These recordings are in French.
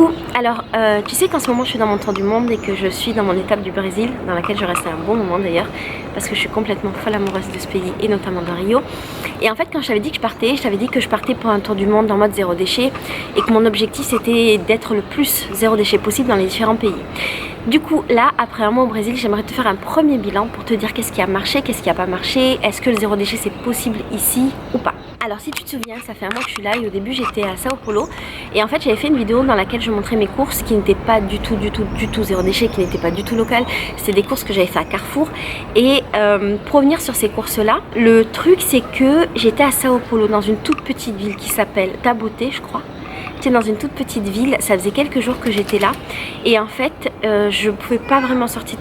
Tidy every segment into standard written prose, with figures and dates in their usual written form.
Coucou, alors tu sais qu'en ce moment je suis dans mon tour du monde et que je suis dans mon étape du Brésil, dans laquelle je reste un bon moment d'ailleurs, parce que je suis complètement folle amoureuse de ce pays et notamment de Rio. Et en fait quand je t'avais dit que je t'avais dit que je partais pour un tour du monde en mode zéro déchet et que mon objectif c'était d'être le plus zéro déchet possible dans les différents pays. Du coup là, après un mois au Brésil, j'aimerais te faire un premier bilan pour te dire qu'est-ce qui a marché, qu'est-ce qui n'a pas marché, est-ce que le zéro déchet c'est possible ici ou pas. Alors si tu te souviens, ça fait un mois que je suis là et au début j'étais à Sao Paulo et en fait j'avais fait une vidéo dans laquelle je montrais mes courses qui n'étaient pas du tout zéro déchet, qui n'étaient pas du tout locales. C'était des courses que j'avais fait à Carrefour et pour revenir sur ces courses là, le truc c'est que j'étais à Sao Paulo dans une toute petite ville qui s'appelle Taboté je crois. J'étais dans une toute petite ville, ça faisait quelques jours que j'étais là et en fait je pouvais pas vraiment sortir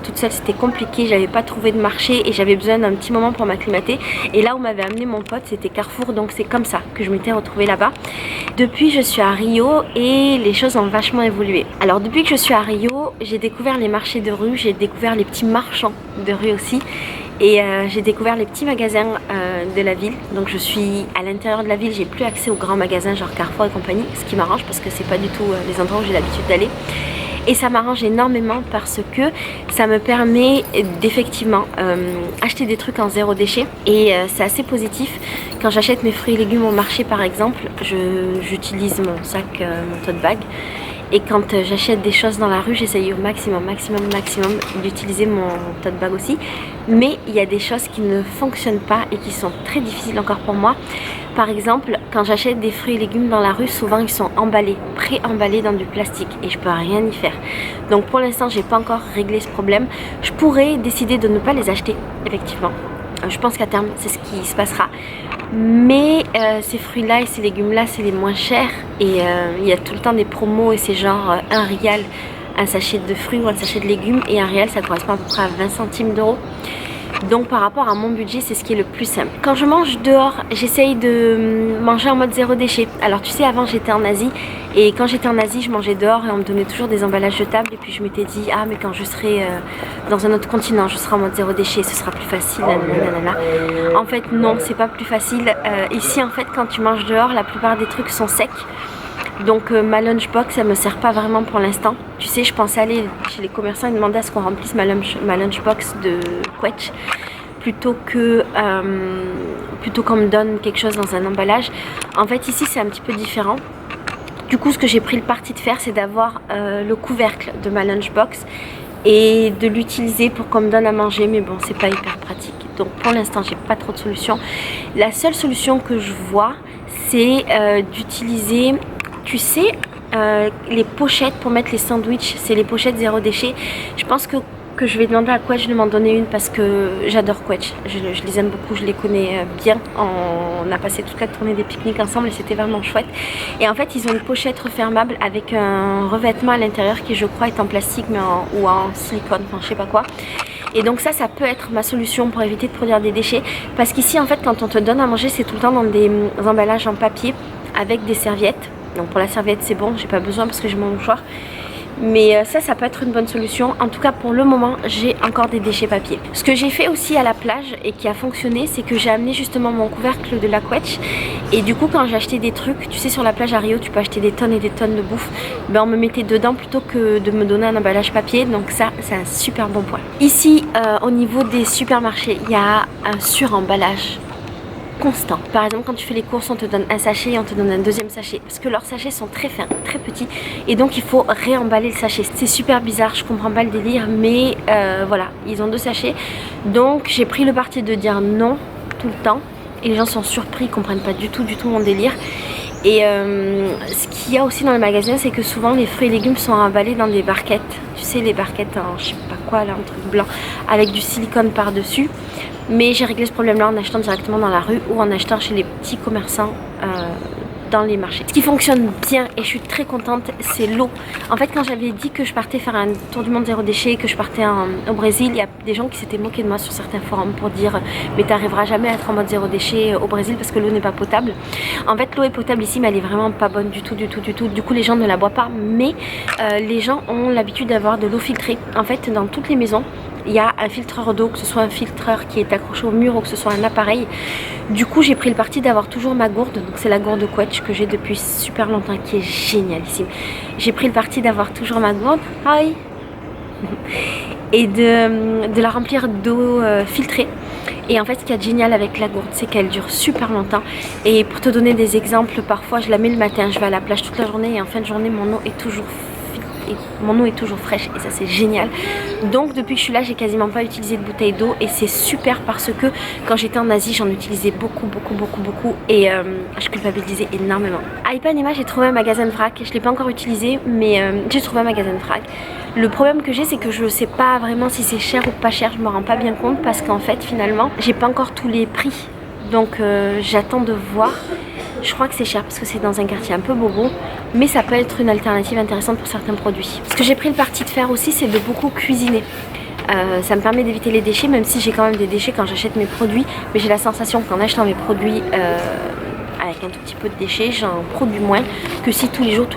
toute seule, c'était compliqué, j'avais pas trouvé de marché et j'avais besoin d'un petit moment pour m'acclimater et là où m'avait amené mon pote c'était Carrefour, donc c'est comme ça que je m'étais retrouvée là-bas. Depuis je suis à Rio et les choses ont vachement évolué. Alors depuis que je suis à Rio, j'ai découvert les marchés de rue, j'ai découvert les petits marchands de rue aussi. Et j'ai découvert les petits magasins de la ville. Donc je suis à l'intérieur de la ville, j'ai plus accès aux grands magasins genre Carrefour et compagnie, ce qui m'arrange parce que c'est pas du tout les endroits où j'ai l'habitude d'aller. Et ça m'arrange énormément parce que ça me permet d'effectivement acheter des trucs en zéro déchet. Et c'est assez positif. Quand j'achète mes fruits et légumes au marché par exemple, j'utilise mon sac, mon tote bag. Et quand j'achète des choses dans la rue, j'essaye au maximum d'utiliser mon tote bag aussi. Mais il y a des choses qui ne fonctionnent pas et qui sont très difficiles encore pour moi. Par exemple, quand j'achète des fruits et légumes dans la rue, souvent ils sont emballés, pré-emballés dans du plastique et je peux rien y faire. Donc pour l'instant, j'ai pas encore réglé ce problème. Je pourrais décider de ne pas les acheter, effectivement. Je pense qu'à terme, c'est ce qui se passera. Mais ces fruits-là et ces légumes-là, c'est les moins chers. Et il y a tout le temps des promos et c'est genre 1 rial un sachet de fruits ou un sachet de légumes. Et 1 rial, ça correspond à peu près à 20 centimes d'euros. Donc par rapport à mon budget, c'est ce qui est le plus simple. Quand je mange dehors, j'essaye de manger en mode zéro déchet. Alors tu sais, avant j'étais en Asie et quand j'étais en Asie, je mangeais dehors et on me donnait toujours des emballages jetables. Et puis je m'étais dit, ah mais quand je serai dans un autre continent, je serai en mode zéro déchet, ce sera plus facile. Nanana. En fait non, c'est pas plus facile. Ici en fait, quand tu manges dehors, la plupart des trucs sont secs. Donc ma lunchbox, elle me sert pas vraiment pour l'instant. Tu sais, je pensais aller chez les commerçants et demander à ce qu'on remplisse ma lunchbox de Quetch plutôt qu'on me donne quelque chose dans un emballage. En fait ici c'est un petit peu différent. Du coup ce que j'ai pris le parti de faire, c'est d'avoir le couvercle de ma lunchbox et de l'utiliser pour qu'on me donne à manger, mais bon c'est pas hyper pratique. Donc pour l'instant j'ai pas trop de solutions. La seule solution que je vois, c'est d'utiliser, tu sais, les pochettes pour mettre les sandwichs, c'est les pochettes zéro déchet. Je pense que je vais demander à Quetch de m'en donner une parce que j'adore Quetch. Je les aime beaucoup, je les connais bien. On a passé toute la tournée des pique-niques ensemble et c'était vraiment chouette. Et en fait, ils ont une pochette refermable avec un revêtement à l'intérieur qui, je crois, est en plastique mais ou en silicone, enfin je sais pas quoi. Et donc ça peut être ma solution pour éviter de produire des déchets. Parce qu'ici, en fait, quand on te donne à manger, c'est tout le temps dans des emballages en papier avec des serviettes. Donc pour la serviette c'est bon, j'ai pas besoin parce que j'ai mon mouchoir. Mais ça peut être une bonne solution. En tout cas pour le moment j'ai encore des déchets papier. Ce que j'ai fait aussi à la plage et qui a fonctionné, c'est que j'ai amené justement mon couvercle de la Quetch. Et du coup quand j'ai acheté des trucs, tu sais sur la plage à Rio tu peux acheter des tonnes et des tonnes de bouffe, ben on me mettait dedans plutôt que de me donner un emballage papier. Donc ça c'est un super bon point. Ici au niveau des supermarchés, il y a un suremballage constant. Par exemple quand tu fais les courses, on te donne un sachet et on te donne un deuxième sachet parce que leurs sachets sont très fins, très petits et donc il faut réemballer le sachet. C'est super bizarre, je comprends pas le délire, mais voilà, ils ont 2 sachets. Donc j'ai pris le parti de dire non tout le temps et les gens sont surpris, ils comprennent pas du tout mon délire. Et ce qu'il y a aussi dans le magasin, c'est que souvent les fruits et légumes sont emballés dans des barquettes. Tu sais, les barquettes en je sais pas quoi là, un truc blanc avec du silicone par dessus. Mais j'ai réglé ce problème là en achetant directement dans la rue ou en achetant chez les petits commerçants dans les marchés. Ce qui fonctionne bien et je suis très contente, c'est l'eau. En fait quand j'avais dit que je partais faire un tour du monde zéro déchet, que je partais au Brésil, il y a des gens qui s'étaient moqués de moi sur certains forums pour dire mais t'arriveras jamais à être en mode zéro déchet au Brésil parce que l'eau n'est pas potable. En fait l'eau est potable ici mais elle est vraiment pas bonne du tout. Du coup les gens ne la boivent pas, mais les gens ont l'habitude d'avoir de l'eau filtrée. En fait dans toutes les maisons il y a un filtreur d'eau, que ce soit un filtreur qui est accroché au mur ou que ce soit un appareil. Du coup j'ai pris le parti d'avoir toujours ma gourde, donc c'est la gourde Quetch que j'ai depuis super longtemps, qui est génialissime. J'ai pris le parti d'avoir toujours ma gourde, et de la remplir d'eau filtrée. Et en fait ce qui est génial avec la gourde, c'est qu'elle dure super longtemps. Et pour te donner des exemples, parfois je la mets le matin, je vais à la plage toute la journée et en fin de journée mon eau est toujours fraîche et ça c'est génial. Donc depuis que je suis là, j'ai quasiment pas utilisé de bouteille d'eau et c'est super parce que quand j'étais en Asie, j'en utilisais beaucoup et je culpabilisais énormément. À Ipanema, j'ai trouvé un magasin de vrac. Je l'ai pas encore utilisé, mais j'ai trouvé un magasin de vrac. Le problème que j'ai, c'est que je sais pas vraiment si c'est cher ou pas cher, je me rends pas bien compte parce qu'en fait finalement j'ai pas encore tous les prix, donc j'attends de voir. Je crois que c'est cher parce que c'est dans un quartier un peu bobo, mais ça peut être une alternative intéressante pour certains produits. Ce que j'ai pris le parti de faire aussi, c'est de beaucoup cuisiner. Ça me permet d'éviter les déchets, même si j'ai quand même des déchets quand j'achète mes produits, mais j'ai la sensation qu'en achetant mes produits avec un tout petit peu de déchets, j'en produis moins que si tous les jours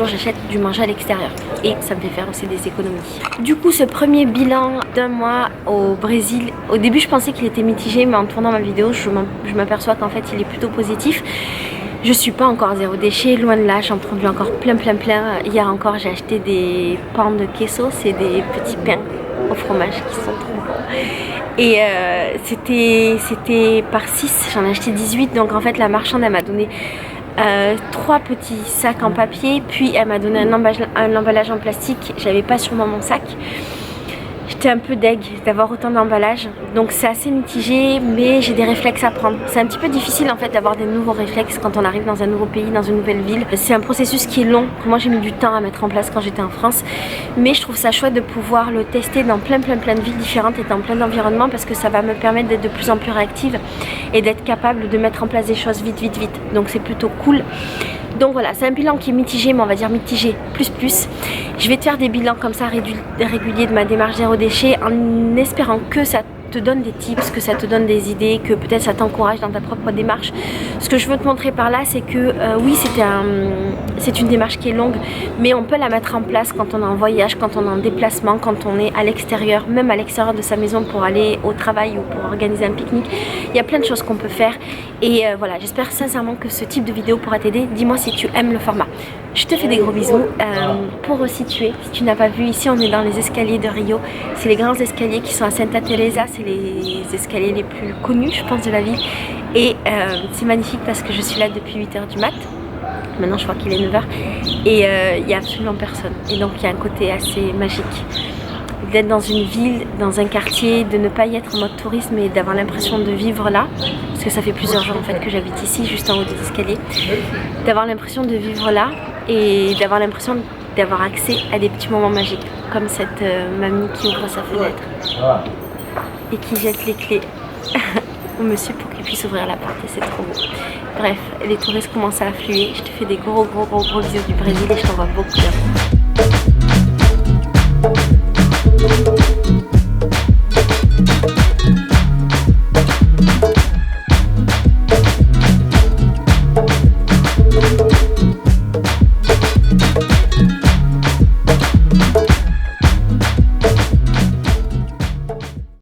j'achète du manger à l'extérieur, et ça me fait faire aussi des économies. Du coup, ce premier bilan d'un mois au Brésil, au début je pensais qu'il était mitigé, mais en tournant ma vidéo je m'aperçois qu'en fait il est plutôt positif. Je suis pas encore zéro déchet, loin de là, j'en produis encore plein. Hier encore j'ai acheté des pains de queso, c'est des petits pains au fromage qui sont trop bons. Et c'était par 6, j'en ai acheté 18, donc en fait la marchande elle m'a donné 3 petits sacs en papier, puis elle m'a donné un emballage en plastique. J'avais pas sûrement mon sac. J'étais un peu deg d'avoir autant d'emballage, donc c'est assez mitigé, mais j'ai des réflexes à prendre. C'est un petit peu difficile en fait d'avoir des nouveaux réflexes quand on arrive dans un nouveau pays, dans une nouvelle ville. C'est un processus qui est long, que moi j'ai mis du temps à mettre en place quand j'étais en France, mais je trouve ça chouette de pouvoir le tester dans plein de villes différentes et dans plein d'environnements, parce que ça va me permettre d'être de plus en plus réactive et d'être capable de mettre en place des choses vite. Donc c'est plutôt cool. Donc voilà, c'est un bilan qui est mitigé, mais on va dire mitigé plus. Je vais te faire des bilans comme ça réguliers de ma démarche zéro déchet, en espérant que ça te donne des tips, que ça te donne des idées, que peut-être ça t'encourage dans ta propre démarche. Ce que je veux te montrer par là, c'est que oui, c'est une démarche qui est longue, mais on peut la mettre en place quand on est en voyage, quand on est en déplacement, quand on est à l'extérieur, même à l'extérieur de sa maison pour aller au travail ou pour organiser un pique-nique. Il y a plein de choses qu'on peut faire et voilà, j'espère sincèrement que ce type de vidéo pourra t'aider. Dis-moi si tu aimes le format. Je te fais des gros bisous. Pour resituer, si tu n'as pas vu, ici on est dans les escaliers de Rio. C'est les grands escaliers qui sont à Santa Teresa, c'est les escaliers les plus connus je pense de la ville. Et c'est magnifique parce que je suis là depuis 8h du mat. Maintenant je crois qu'il est 9h. Et il n'y a absolument personne. Et donc il y a un côté assez magique d'être dans une ville, dans un quartier, de ne pas y être en mode tourisme et d'avoir l'impression de vivre là, parce que ça fait plusieurs jours en fait que j'habite ici, juste en haut des escaliers, d'avoir l'impression de vivre là et d'avoir l'impression d'avoir accès à des petits moments magiques, comme cette mamie qui ouvre sa fenêtre et qui jette les clés au monsieur pour qu'il puisse ouvrir la porte, et c'est trop beau. Bref, les touristes commencent à affluer. Je te fais des gros bisous du Brésil et je t'envoie beaucoup d'amour.